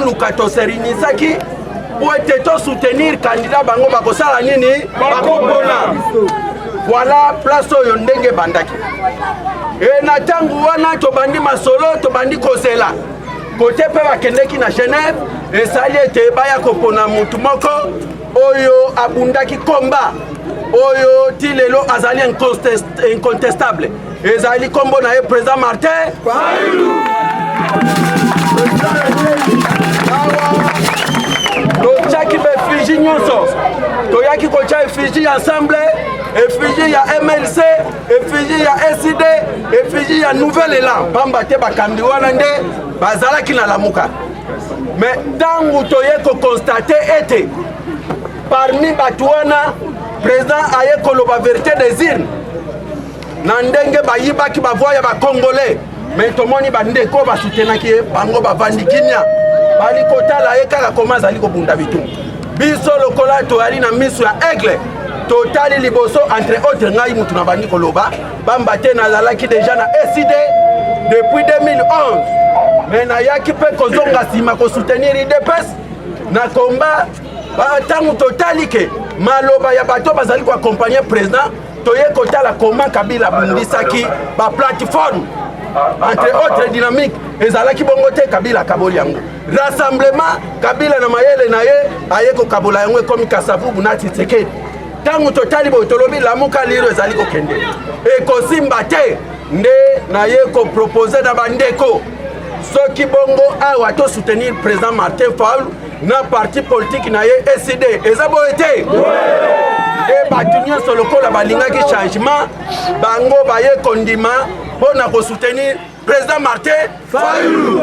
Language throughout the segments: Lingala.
luka to serinisaki pour être soutenir candidat bango bakosala nini bakopona. Voilà place oyo ndenge bandaki. Et na tangu wana to bandi masolo to bandi kosela. Côté pe bakendeki na Genève et sali ete baya kopona mutu moko oyo abundaki komba. Oyo tilelo azali incontestable. Ezali kombo na ye président Martin Fayulu. Tochaki be Fiji nyonso. Toyaki kocha Fiji ensemble, Fiji ya MLC, Fiji ya SID, Fiji ya Nouvel Élan. Pamba te bakambi wana nde bazalaki na lamuka. Mais tangu toyeko constater ete parmi batuana président aye koloba vérité des urnes. Nandenge bayibaki bavoya ba Congolais. Mais tomoni bandeko ba soutenaki bango bavandi kinya. Bali kotala ye kaka koma zali ko bunda bitu. Biso lokola to ali na miso ya aigle. Totali liboso entre autres ngai mutu na bandi koloba. Bamba te na zalaki déjà na SID depuis 2011. Mais na yaki pe kozonga sima ko soutenir IDPS na combat ba tangu totali ke maloba ya bato bazali ko accompagner président toye kotala comment Kabila bundisaki ba plateforme entre autres dynamiques ezalaki bongo te Kabila kaboli yango rassemblement Kabila na mayele na ye aye ko kabola yango comme Kasavubu na Tshisekedi tangu totali bo tolobi lamuka liro ezali ko kende e ko simba te nde na ye ko proposer na bandeko soki bongo awa to soutenir président Martin Fayulu na parti politique na ye SID ezabo ete et batu nyonso lokola balingaki changement bango baye kondima pona ko soutenir président Martin Fayulu.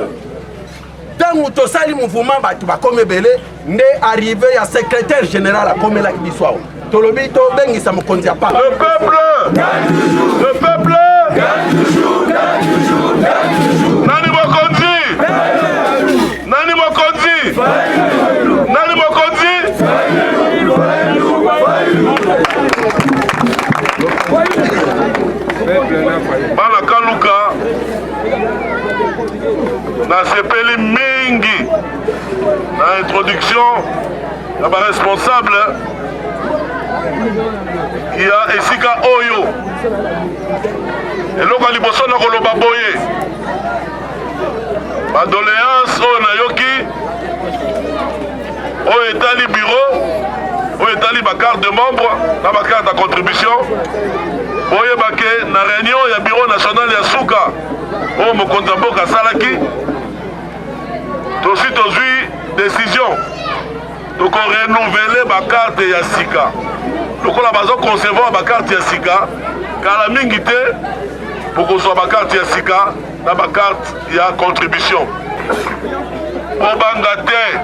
Tangu tosali mouvement batu bakome belé nde arrivé ya secrétaire général akomela biswao tolobi to bengisa mokonzi apa le peuple gagne toujours nani mokonzi bana kaluka na sepeli mingi na introduction ya ba responsable ya esika oyo eloko liboso na koloba boye ba doléance oyo nayoki oyo etali bureau oyo etali ba carte de membre na ba carte de contribution boye bake na réunion ya bureau national ya suka oyo mokonzi ya mboka asalaki tosi tozwi décision toko renouveler ba carte ya sika lokola bazo concevoir ba carte ya sika kala mingi te pokozwa ba carte ya sika na ba carte ya contribution obanga te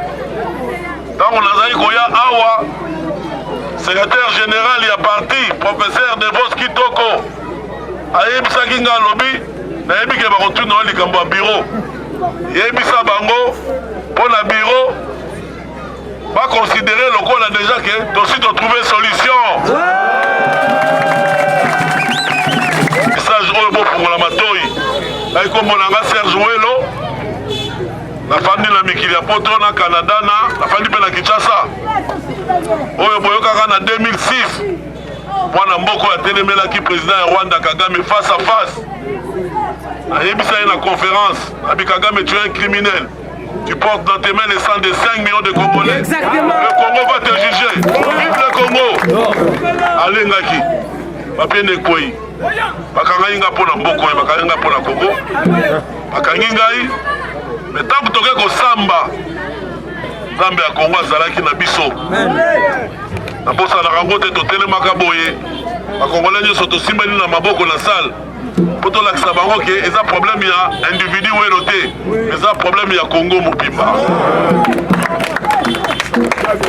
ntango nazali koya awa secrétaire général ya parti professeur Devos Kitoko ayebisaki nga alobi nayebi ke bakotuna o likambo ya bureau yebisa bango mpo na bureau baconsidere lokola déjà ke tosi totrouve solution message oyo bofungola matoi naikomona nga Serge Welo nafandi na mikili ya poto na Canada nafandi mpe na Kinshasa oyo boyokaka na 2006 mwana mboko atelemelaki président ya Rwanda Kagame face à face ayebisa ye na conférence abi Kagame tu es un criminel. Tu portes dans tes mains les sang de 5 millions de Congolais. Exactement. Le Congo va te juger. Vive le Congo. Allez ngaki. Papier ne koi. Bakanga inga pona mboko e bakanga inga pona Congo. Bakanga ngai. Mais tant que toke ko samba. Zambe ya Congo azalaki na biso. Na bosa na rango te totele makaboye. Bakongolais nyoso tosimbani na maboko na salle. Poto lakisa bango ke eza problème ya individu welo te eza problème ya Congo mopimba.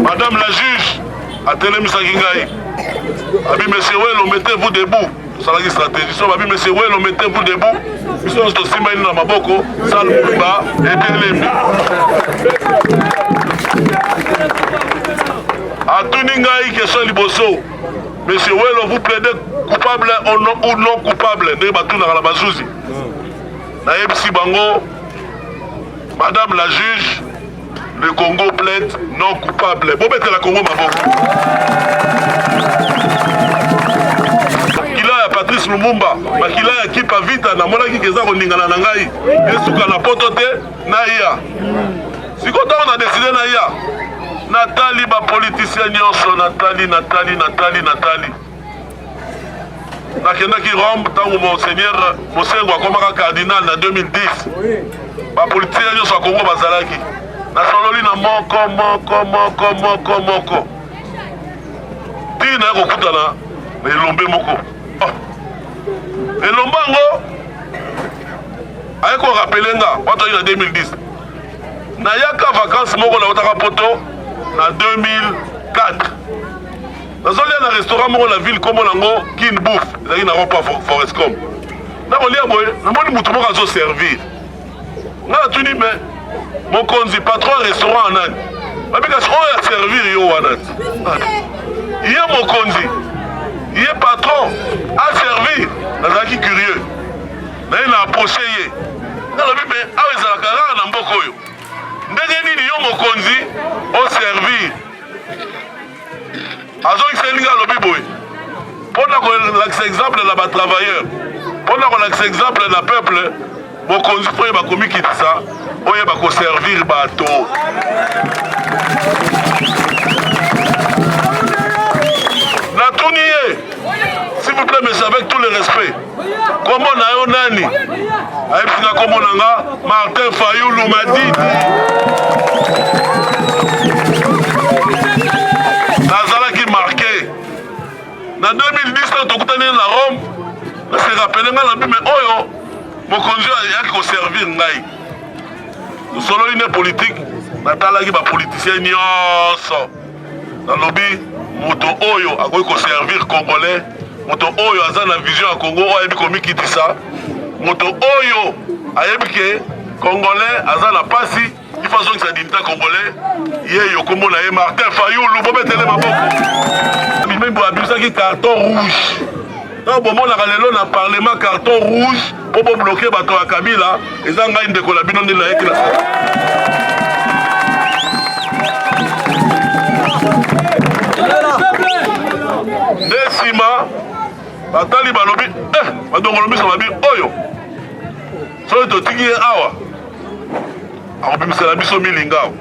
Madame la juge atelemisaki ngai abi monsieur Welo mettez-vous debout salaki stratégie so abi monsieur Welo mettez-vous debout biso tosimbani na maboko sale mopimba etelemi atuni ngai question liboso monsieur Welo vous plaidez coupable ou non coupable ne batunaka na bazuzi nayebisi bango madame la juge le Congo plaide non coupable. Bon, la Congo maboko. Kila ya Patrice Lumumba, makila ya Kipa Vita na mona kikeza koningana na ngai. Esuka na poto te na iya. Sikoto on a décidé na iya. Nathalie ba politicien nyonso Nathalie. Nakendaki Rome tango Monseigneur Mosengo akomaka cardinal na 2010. Ba politicien nyonso Congo bazalaki. Na sololi na moko. Tina kokutana na elombe moko. Elombango ayeko rappelenga wato na 2010. Na yaka vacances moko na otaka poto na 2004. Nazolia na restaurant moko la ville comme nango Kin Bouffe, ezali na Ropa Forestcom. Na kolia boye, namoni mutu moko azo servir. Nga tuni me mokonzi patron restaurant anani. Babika oya servir yo wanati. Iye mokonzi, iye patron a servir. Nazaki curieux. Na ye na approché ye. Na lobi me awe ezalaka rare na mboko oyo. Ndenge nini yo mokonzi o servir. Azongi selinga lobi boy. Pona ko lakse exemple na ba travailleur. Pona ko lakse exemple na peuple. Mokonzi foye ba komikitisa, oye ba ko servir bato. Na tuniye. S'il vous plaît, monsieur, avec tout le respect. Comment na yo nani? Aïpsinga comment nanga Martin Fayoulou Madidi. Nazalaki marqué. Na 2010 na tokutani na Rome, na se rappelé nga na bime oyo mokonzi ayaki ko servir ngai. Solo ine politique, natalaki ba politicien nyonso. Na lobi moto oyo akoki ko servir congolais. Moto oyo aza na vision ya Congo oyo ayebi komikitisa. Moto oyo ayebi ke congolais aza na pasi il faut que ça dignité congolais yeyo kombo na ye Martin Fayoulou bobetele maboko bimembo abisaki carton rouge. Donc bomonaka lelo na parlement carton rouge po bloquer bato ya Kabila eza ngai ndeko la bino nde na yeki na Desima batali balobi badongolo biso babi oyo soki totiki ye awa akobimisela biso milingao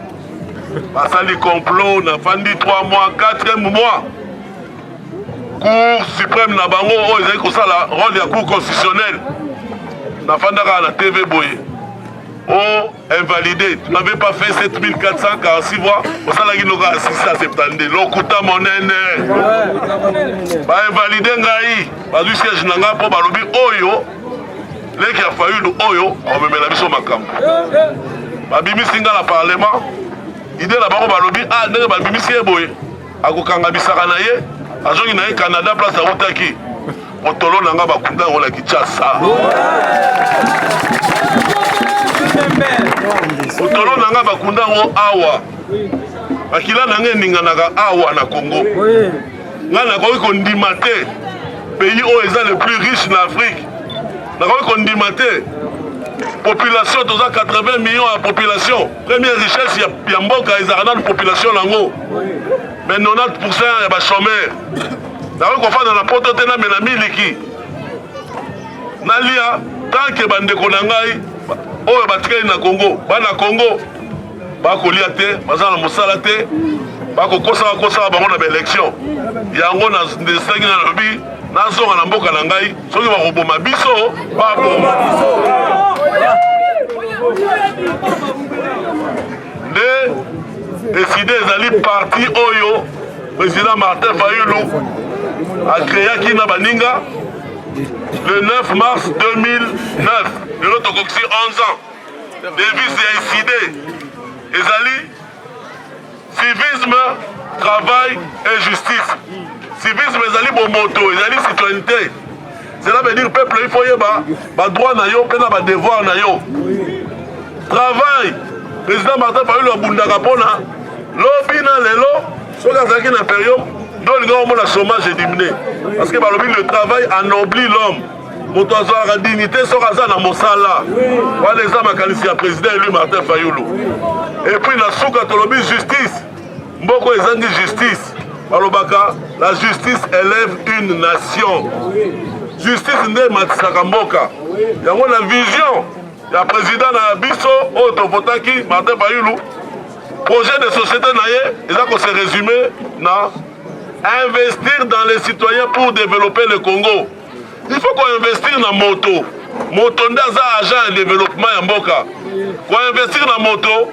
basali complot na fandi 3 mois 4e mois cour suprême na bango oyo ezali kosala rôle ya cour constitutionnelle na fandaka na TV boye invalidé, tu n'avais pas fait 7446 voix, au salagi noga à 670. Lokuta monene. Ba invalidé ngai, ba du siège nanga po balobi oyo. Leki a fallu oyo, on me met la biso makambo. Ba bimi singa la parlement. Idée la baro balobi ah ndenge ba bimi sie boye. Akokanga bisaka na ye, azongi na ye Canada place à Otaki. Otolo nanga ba kunda ola Kinshasa. Otolo nanga bakunda ngo awa akila nanga ninganaka awa na Congo ngana ko kondima te pays oyo eza le plus riche en Afrique na ko kondima te population toza 80 millions ya population première richesse ya mboka ezaka na population nango mais 90% ya ba chômeur na ko fana na poto te na mena miliki nalia tant que bandeko na ngai oyo batikali na Congo bana Congo bakolia te bazana mosala te bakokosaka bango na baélection yango na ndesengi na lobi nazonga na mboka na ngai soki bakoboma biso baboma nde eside ezali parti oyo président Martin Fayoulou akreaki na baninga le 9 mars 2009, le lot de 11 ans, devise décidé. Ezali, civisme, travail et justice. Civisme, ezali bon moto, ezali citoyenneté. Cela veut dire peuple, il faut y avoir droit na yo, pena ba devoir na yo. Travail, président Martin Fayoulou abundaka pona, lobi na lelo, soka zaki na période. Donc le chômage est diminué. Parce que le travail anoblit l'homme. moto azwaka dignité soki aza na mosala wana eza makanisi ya président élu Martin Fayulu. Et puis na suka tolobi justice mboko ezangi justice balobaka la justice élève une nation. Justice nde matisaka mboka yango na vision ya président na biso oyo tovotaki Martin Fayulu. Projet de société na ye eza ko se résumer na investir dans les citoyens pour développer le Congo. Il faut qu'on investir dans moto. Moto ndaza agent de développement ya mboka. Qu'on investir dans moto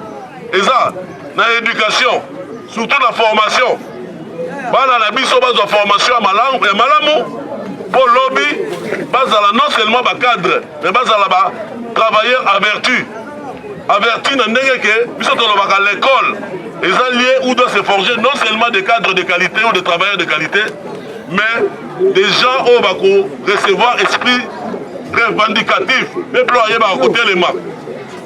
eza na éducation, surtout la formation. Bana na biso bazwa formation ya malamu pour lobby bazala non seulement ba cadre mais bazala ba travailleurs avertis. Avertis na ndenge ke biso tolobaka l'école eza lié où doit se forger non seulement des cadres de qualité ou des travailleurs de qualité mais des gens qui vont recevoir esprit revendicatif. Peuple ayeba côté les mains.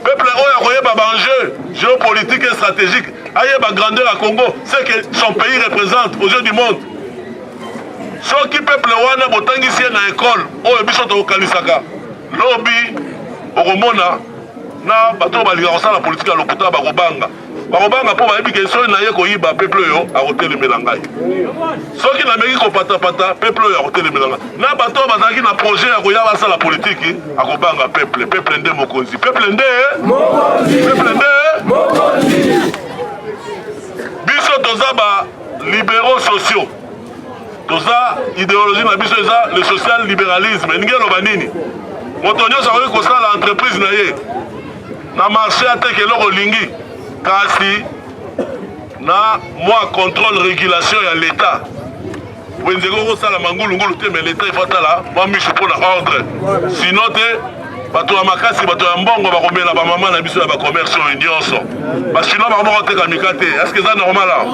Peuple ayeba enjeu géopolitique et stratégique. Ayeba grandeur à Congo, c'est que son pays représente aux yeux du monde. Ce qui peuple wana botangi ici na école, oyo biso to kalisaka. Lobby okomona na bato balinga kosala politique ya lokuta bakobanga. Bakobanga po bayebi ke soki na ye koyiba peuple oyo akotelemela ngai. Soki na meki kopatapata peuple oyo akotelemela ngai. Na bato bazalaki na projet ya koya basala politique akobanga peuple. Peuple nde mokonzi. Peuple nde mokonzi. Peuple nde mokonzi. Biso toza ba libéraux sociaux. Toza idéologie na biso eza le social libéralisme. Ninge loba nini? Moto nyonso akoki kosala entreprise na ye. Na marché ateke eloko lingi. Kasi na moi contrôle régulation ya l'État. Wenzeko kosala mangulu-ngulu te mais l'État il faut tala moi miche pour la ordre. Sinon te bato ya makasi bato ya mbongo bakomela ba mama na biso ya ba commerce nyonso. Ba chinois ba teka mikate. Est-ce que ça normal là?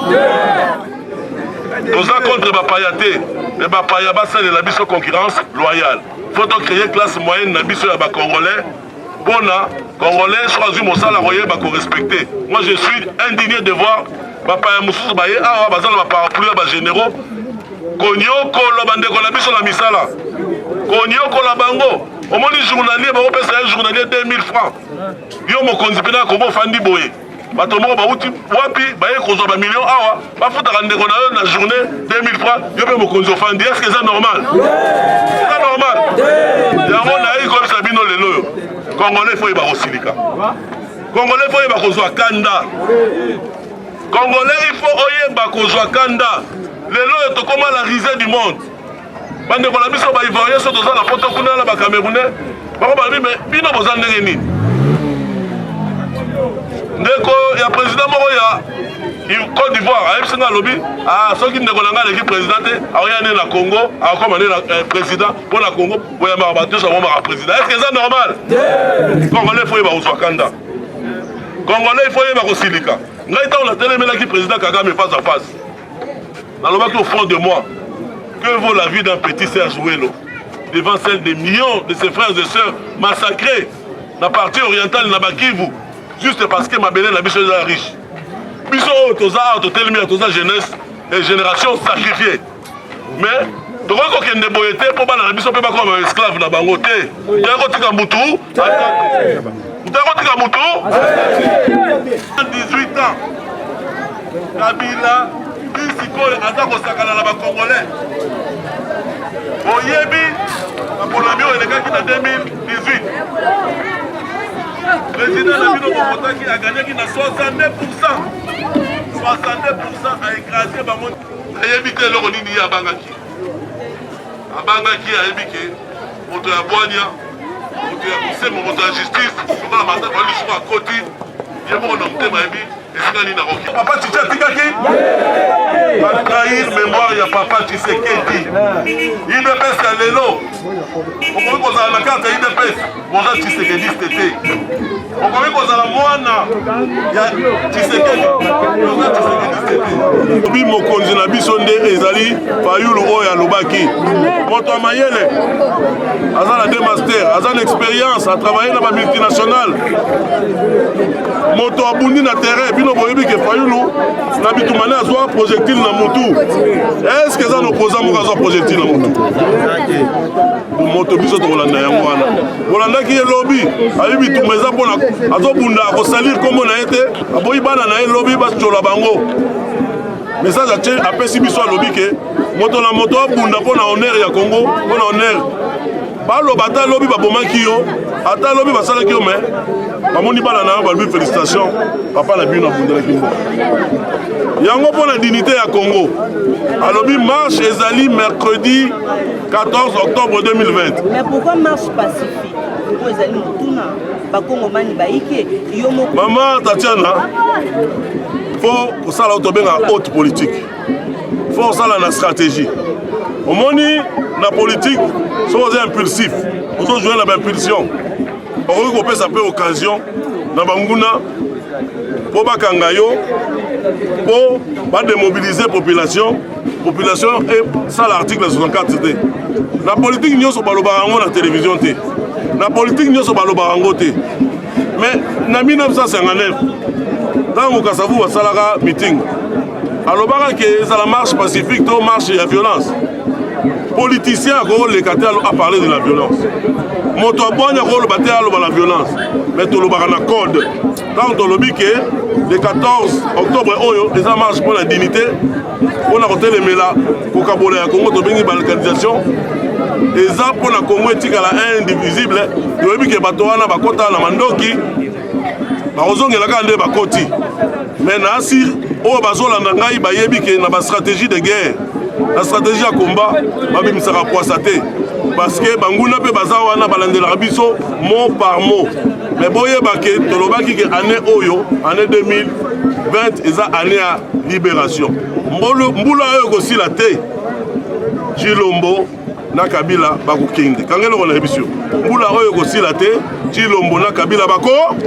Toza contre ba payate mais ba paya ba sale la biso concurrence loyale. Faut donc créer classe moyenne na biso ya ba congolais. Bona, Congolais choisi mon salaire pour respecter. Moi je suis indigné de voir papa Moussou Baye, ah, bazala ba parapluie ba généraux. Konyoko lo bande ko la biso la misala. Konyoko la bango. Au moins les journaliers ba opesa un journalier 2000 francs. Yo mo konzipena ko mo fandi boye. Bato mo ba uti wapi baye ko zo ba million awa, ba futa ka ndeko na journée 2000 francs, yo be mo konzo fandi. Est-ce que c'est normal? C'est normal. Yango na iko sabino lelo. Congolais faut yeba kosilika. Congolais faut yeba kozwa kanda. Congolais il faut oyeba kozwa kanda. Lelo to koma la risée du monde. Bande ko la biso ba ivoirien so to za na poto kuna la ba camerounais. Ba ko ba mais bino boza ndenge nini? Ndeko ya président moko ya Côte d'Ivoire, a singa lobby, ah soki ndeko nanga l'équipe présidente, a né na Congo, a comme né président pour la Congo, pour ya mabato so moma président. Est-ce que c'est normal? Congolais faut yeba uswakanda. Congolais il faut yeba kosilika. Ngai ta on a télémela qui président Kagame face à face. Dans le bac au fond de moi, que vaut la vie d'un petit Serge Ouelo devant celle des millions de ses frères et sœurs massacrés dans la partie orientale de Nabakivu juste parce que ma belle la biche est riche. Biso toza totelemi toza jeunesse et génération sacrifiée. Mais toko ko kende boyete po bana biso pe ba comme esclave na bango te. Toko tika mutu. Toko tika mutu. 18 ans. Kabila bisiko azako sakala na ba congolais. Oyebi aponami o elekaki na 2018. Président Nabino Mokotaki a gagné qui n'a 62%. 62% a écrasé Bamon. Il a évité le Ronini à Bangaki. À Bangaki a évité. Moto ya Boania. Moto ya Koussé, moto ya justice. Moto ya Mata, Bali sur à côté. Il y a mon homme de Maïbi. Et c'est Nani Naroki. Papa Tchicha Tikaki. Va trahir mémoire, il y a Papa Tshisekedi. Il ne pèse qu'à l'élo. On peut poser la carte à IDPS. Bonjour Tshisekedi c'était. On peut poser la moine. Il y a Tshisekedi. Bonjour Tshisekedi c'était. Oui, mon conjoint na bisonde ezali Fayulu oya lobaki. Moto Mayele. Azan a deux masters, Azan expérience, a travaillé dans la multinationale. Moto abundi na terrain, bino boyebi ke Fayulu na bitumane azwa projectile na mutu. Est-ce que ça opposant mo azwa projectile na mutu? Moto biso to Holanda yango wana. Holanda ki lobby ayi bitumeza pona azo bunda ko salir comme na été aboyi bana na lobby ba chola bango. Message a pesi biso lobby ke moto na moto bunda pona honneur ya Congo, pona honneur. Balo bata lobby ba bomaki yo, ata lobby ba sala ki yo mais bamoni bana na ba lui félicitations papa na bino bundela ki mbo. Yango pona dignité ya Congo. A lobby marche ezali mercredi 14 octobre 2020. Mais pourquoi marche pacifique? Pourquoi ezali mutuna ba Congomani ba ike yo moko? Maman Tatiana, faut ça la autobenga haute politique. Faut ça la stratégie. Au moni na politique, sont impulsif. On doit jouer la impulsion. On peut s'appeler occasion na banguna pour bakanga yo pour pas démobiliser population et ça l'article 64 t. La politique n'y a pas le barango na télévision t. La politique n'y a pas le barango t. Mais en 1959 dans le Kassavou Salara meeting alors que ça la marche pacifique to marche à violence. Politicien a parlé de la violence. Moto abonya ko lobaté la violence. Mais to lobaka na code. Quand on lobby que le 14 octobre oyo les marche pour la dignité on a côté les mela ko kabola ya Congo to bengi balkanisation. Eza pour la Congo etika la indivisible. Lobby que bato wana bakota na mandoki. Ba ozongela ka nde bakoti. Mais na sir o bazolanda ngai bayebi ke na ba stratégie de guerre. La stratégie à combat, babi misaka poisate parce que banguna pe bazawa na balandela biso mot par mot. Mais boye baké tolobaki ke année oyo, année 2020 eza année à libération. Mbula oyo ko sila te. Chilombo na Kabila bako kinde. Kangelo ko na biso. Mbula oyo ko sila te. Chilombo na Kabila bako